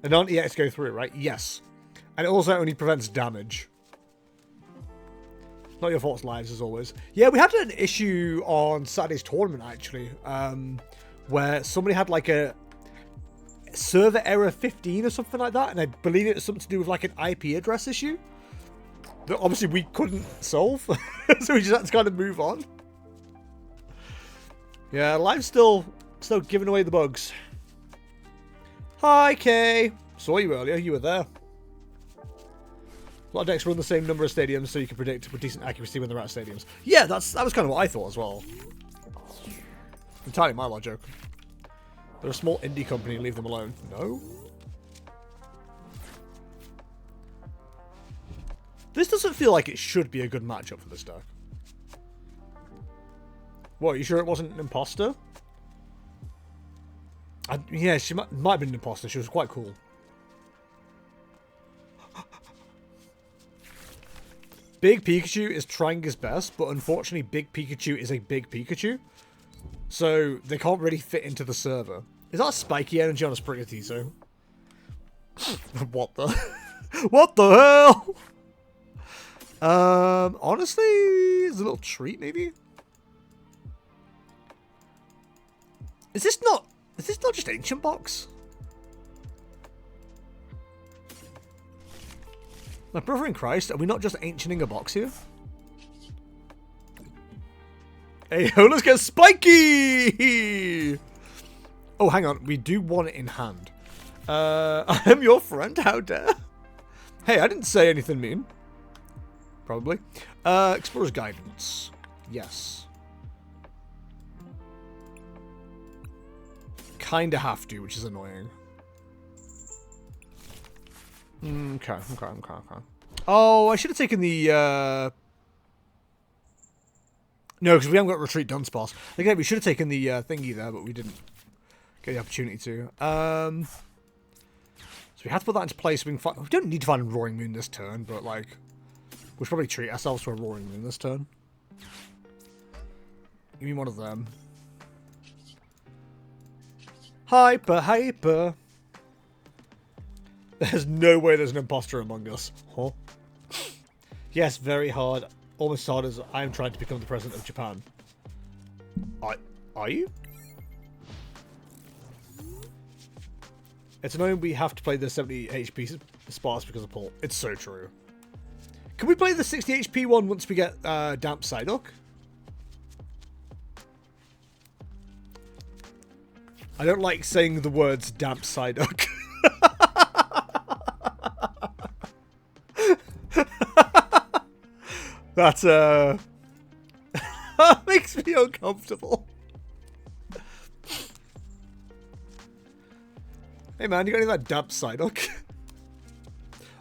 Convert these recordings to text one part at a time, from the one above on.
A non-EX go through, right? Yes. And it also only prevents damage. Not your fault, lives, as always. Yeah, we had an issue on Saturday's tournament, actually, where somebody had, like, a server error 15 or something like that, and I believe it was something to do with, like, an IP address issue that obviously we couldn't solve, so we just had to kind of move on. Yeah, live's still giving away the bugs. Hi, Kay. Saw you earlier. You were there. A lot of decks run the same number of stadiums, so you can predict with decent accuracy when they're at stadiums. Yeah, that was kind of what I thought as well. Entirely my logic. They're a small indie company, leave them alone. No? This doesn't feel like it should be a good matchup for this deck. What, are you sure it wasn't an imposter? Yeah, she might have been an imposter. She was quite cool. Big Pikachu is trying his best, but unfortunately Big Pikachu is a big Pikachu. So they can't really fit into the server. Is that a spiky energy on a Sprigatito? What the? What the hell? Honestly, it's a little treat maybe. Is this not just Ancient Box? My brother in Christ, are we not just ancienting a box here? Hey, oh, let's get spiky! Oh, hang on. We do want it in hand. I am your friend, how dare? Hey, I didn't say anything mean. Probably. Explorer's Guidance. Yes. Kinda have to, which is annoying. Okay. Oh, I should have taken the, no, because we haven't got Retreat Dunsparce. Okay, we should have taken the, thingy there, but we didn't get the opportunity to. So we had to put that into place. We don't need to find a Roaring Moon this turn, but, like, we should probably treat ourselves to a Roaring Moon this turn. Give me one of them. Hyper. There's no way there's an imposter among us. Huh? Yes, very hard. Almost as hard as I am trying to become the president of Japan. Are you? It's annoying we have to play the 70 HP Sparse because of PAL. It's so true. Can we play the 60 HP one once we get Damp Psyduck? I don't like saying the words Damp Psyduck. That makes me uncomfortable. Hey man, you got any of that damp Psyduck?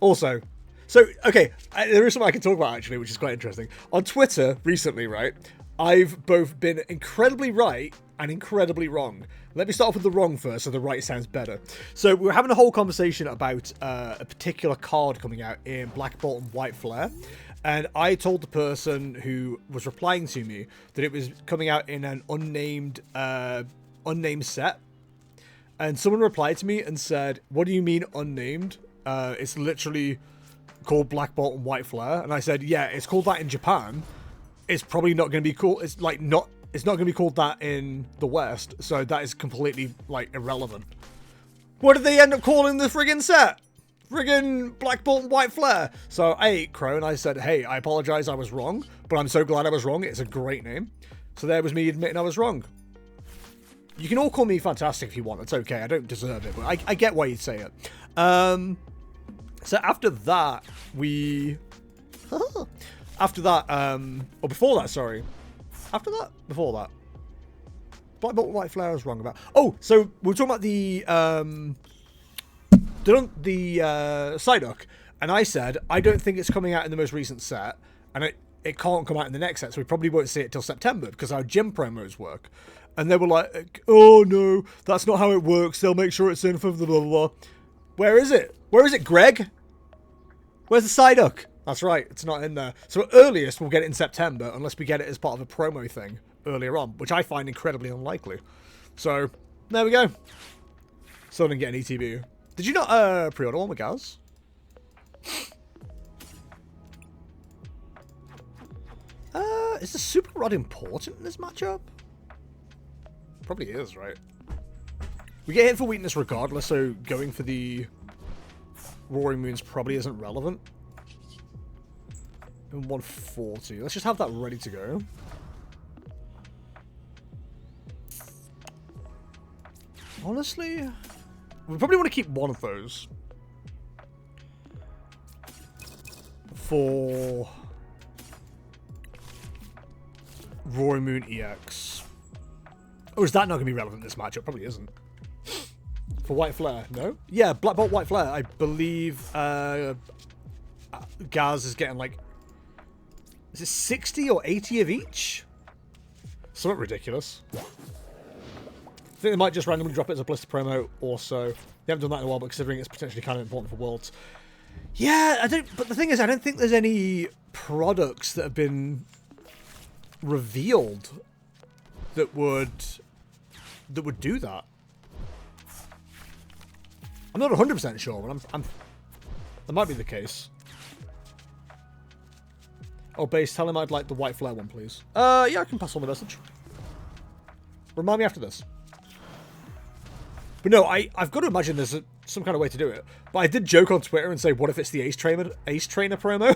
Also, so, okay, there is something I can talk about actually, which is quite interesting. On Twitter recently, right, I've both been incredibly right and incredibly wrong. Let me start off with the wrong first, so the right sounds better. So we were having a whole conversation about a particular card coming out in Black Bolt and White Flare. And I told the person who was replying to me that it was coming out in an unnamed set. And someone replied to me and said, what do you mean unnamed? It's literally called Black Bolt and White Flare. And I said, yeah, it's called that in Japan. It's probably not going to be cool. It's like it's not going to be called that in the West. So that is completely like irrelevant. What did they end up calling the friggin' set? Friggin' Black Bolt and White Flare. So I ate crow and I said, hey, I apologize, I was wrong, but I'm so glad I was wrong. It's a great name. So there was me admitting I was wrong. You can all call me fantastic if you want. It's okay. I don't deserve it, but I get why you'd say it. So after that, after that, or before that, sorry. After that? Before that. Black Bolt and White Flare I was wrong about. Oh, so we were talking about the Psyduck, and I said I don't think it's coming out in the most recent set, and it can't come out in the next set, so we probably won't see it till September because our gym promos work. And they were like, oh no, that's not how it works. They'll make sure it's in for blah blah blah. Where is it? Where is it, Greg? Where's the Psyduck? That's right, it's not in there. So at earliest we'll get it in September unless we get it as part of a promo thing earlier on, which I find incredibly unlikely. So there we go. Still didn't get an ETB. Did you not pre-order one with Gaz? Is the Super Rod important in this matchup? Probably is, right? We get hit for weakness regardless, so going for the Roaring Moons probably isn't relevant. And 140. Let's just have that ready to go. Honestly, we probably want to keep one of those for Roaring Moon EX. Or is that not going to be relevant in this matchup? Probably isn't. For White Flare, no? Yeah, Black Bolt White Flare. I believe Gaz is getting like, is it 60 or 80 of each? Something ridiculous. I think they might just randomly drop it as a blister promo also. They haven't done that in a while, but considering it's potentially kind of important for Worlds. Yeah, I don't, but the thing is, I don't think there's any products that have been revealed that would do that. I'm not 100% sure, but that might be the case. Oh, Base, tell him I'd like the White Flare one, please. Yeah, I can pass on the message. Remind me after this. But no, I've got to imagine there's some kind of way to do it. But I did joke on Twitter and say, what if it's the Ace Trainer promo?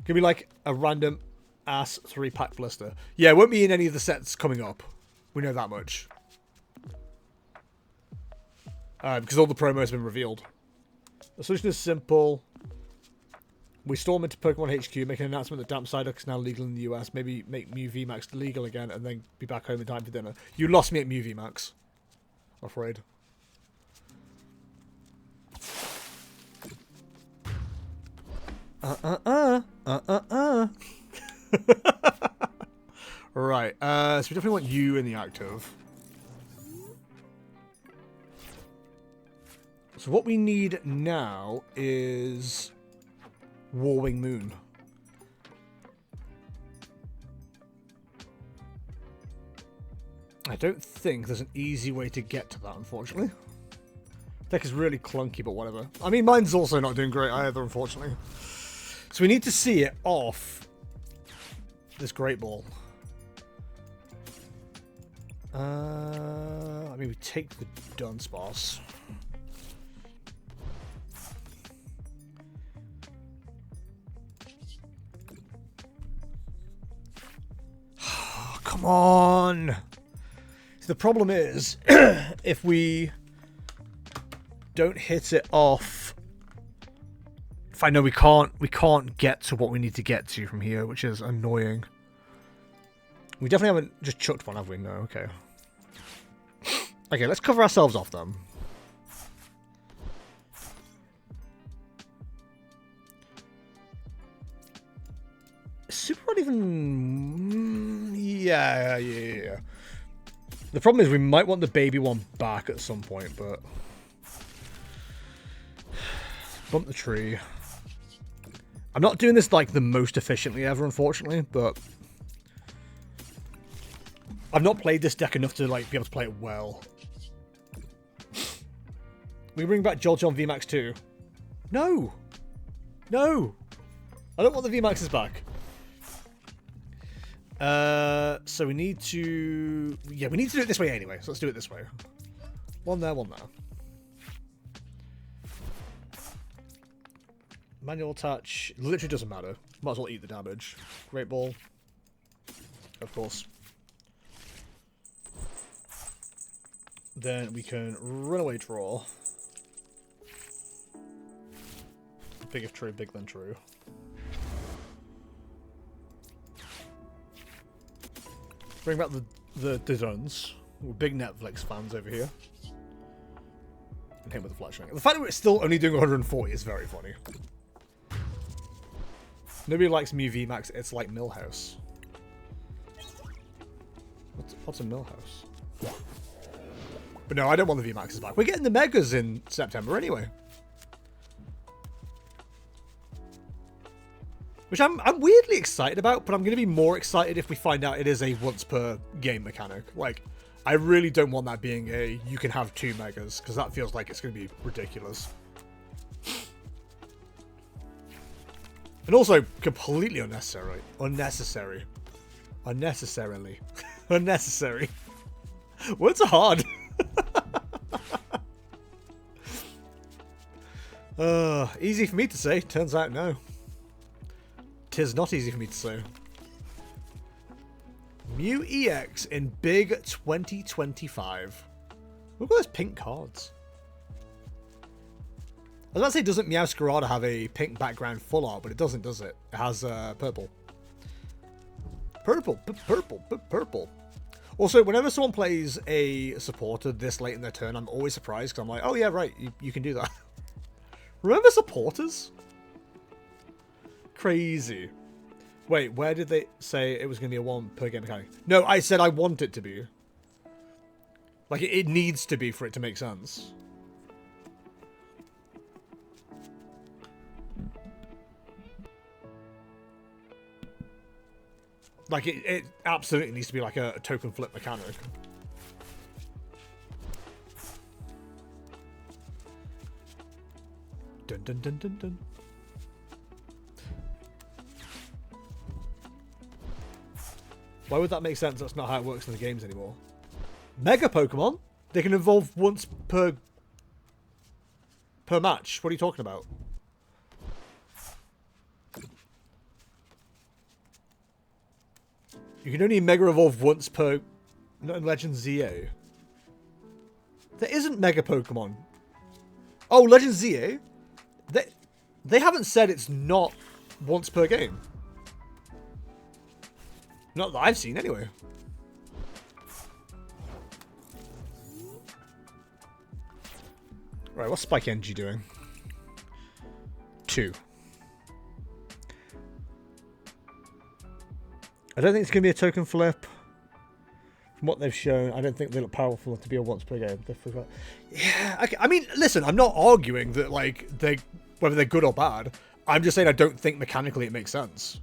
Could be like a random ass 3-pack blister. Yeah, it won't be in any of the sets coming up. We know that much. Because all the promo has been revealed. The solution is simple. We storm into Pokemon HQ, make an announcement that Damp Psyduck is now legal in the US, maybe make Mew VMAX legal again, and then be back home in time for dinner. You lost me at Mew VMAX. I'm afraid. Right, so we definitely want you in the active. So what we need now is Roaring Moon. I don't think there's an easy way to get to that, unfortunately. Deck is really clunky, but whatever. I mean, mine's also not doing great either, unfortunately. So we need to see it off this Great Ball. I mean, we take the Dunsparce. Come on. So the problem is, if we don't hit it off, if I know we can't get to what we need to get to from here, which is annoying. We definitely haven't just chucked one, have we? No, okay. Okay, let's cover ourselves off then. Super Rod even... Yeah. The problem is we might want the baby one back at some point, but... Bump the tree. I'm not doing this like the most efficiently ever, unfortunately, but... I've not played this deck enough to like be able to play it well. We bring back Jolteon VMAX 2. No! No! I don't want the VMAXs back. So we need to... Yeah, we need to do it this way anyway, so let's do it this way. One there, one there. Manual attach. Literally doesn't matter. Might as well eat the damage. Great Ball. Of course. Then we can run away draw. Big if true, big then true. Bring back the Duns. We're big Netflix fans over here. And hit with the Flash Ring. The fact that we're still only doing 140 is very funny. Nobody likes Mew VMAX, it's like Millhouse. What's a Millhouse? But no, I don't want the VMAXs back. We're getting the Megas in September anyway. Which I'm weirdly excited about, but I'm going to be more excited if we find out it is a once per game mechanic. Like, I really don't want that being a you can have 2 megas, because that feels like it's going to be ridiculous. And also completely unnecessary. Unnecessarily. Unnecessary. Words are hard. Easy for me to say. Turns out no. 'Tis not easy for me to say. Mew EX in Big 2025. Look at those pink cards. I was about to say, doesn't Meowscarada have a pink background full art, but it doesn't, does it? It has purple. Purple. Also, whenever someone plays a supporter this late in their turn, I'm always surprised, because I'm like, oh yeah, right, you can do that. Remember supporters? Crazy. Wait, where did they say it was going to be a 1 per game mechanic? No, I said I want it to be. Like, it needs to be for it to make sense. Like, it absolutely needs to be like a token flip mechanic. Dun dun dun dun dun. Why would that make sense? That's not how it works in the games anymore. Mega Pokemon? They can evolve once per match. What are you talking about? You can only Mega Evolve once per... Not in Legend ZA. There isn't Mega Pokemon. Oh, Legend ZA? They haven't said it's not once per game. Not that I've seen, anyway. Right, what's Spike Energy doing? 2. I don't think it's going to be a token flip. From what they've shown, I don't think they look powerful enough to be a once per game. Yeah, okay. I mean, listen, I'm not arguing that, like, whether they're good or bad. I'm just saying I don't think mechanically it makes sense.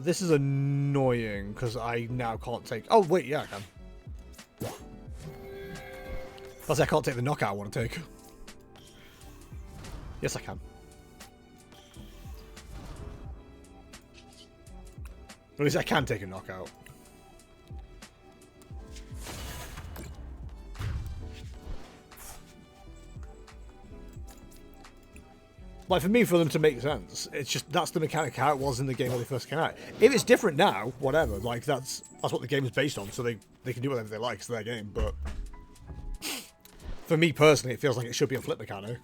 This is annoying, because I now can't take... Oh, wait, yeah, I can. Plus, I can't take the knockout I want to take. Yes, I can. At least I can take a knockout. Like, for me, for them to make sense, it's just, that's the mechanic how it was in the game when they first came out. If it's different now, whatever, like, that's what the game is based on, so they can do whatever they like, it's their game, but... For me, personally, it feels like it should be a flip mechanic.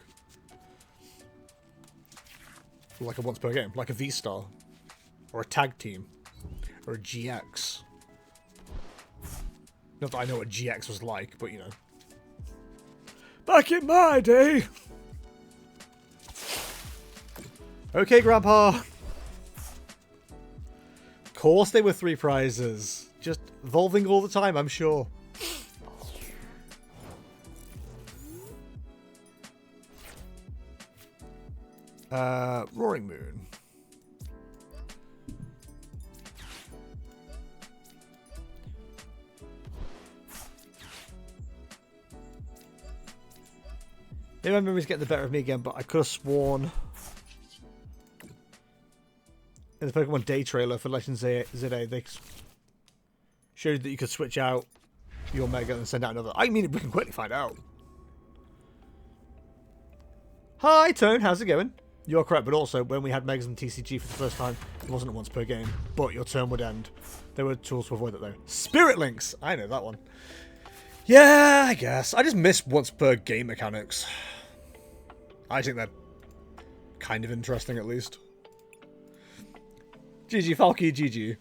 Like a once per game, like a V-Star. Or a tag team. Or a GX. Not that I know what GX was like, but you know. Back in my day! Okay, Grandpa. Of course they were 3 prizes. Just evolving all the time, I'm sure. Roaring Moon. Maybe my memory's getting the better of me again, but I could have sworn in the Pokemon Day trailer for Legend ZA, they showed that you could switch out your Mega and send out another. I mean, we can quickly find out. Hi, Tone. How's it going? You're correct, but also, when we had Megas and TCG for the first time, it wasn't once per game, but your turn would end. There were tools to avoid that, though. Spirit Links! I know that one. Yeah, I guess. I just miss once per game mechanics. I think they're kind of interesting, at least. GG, Falky, GG.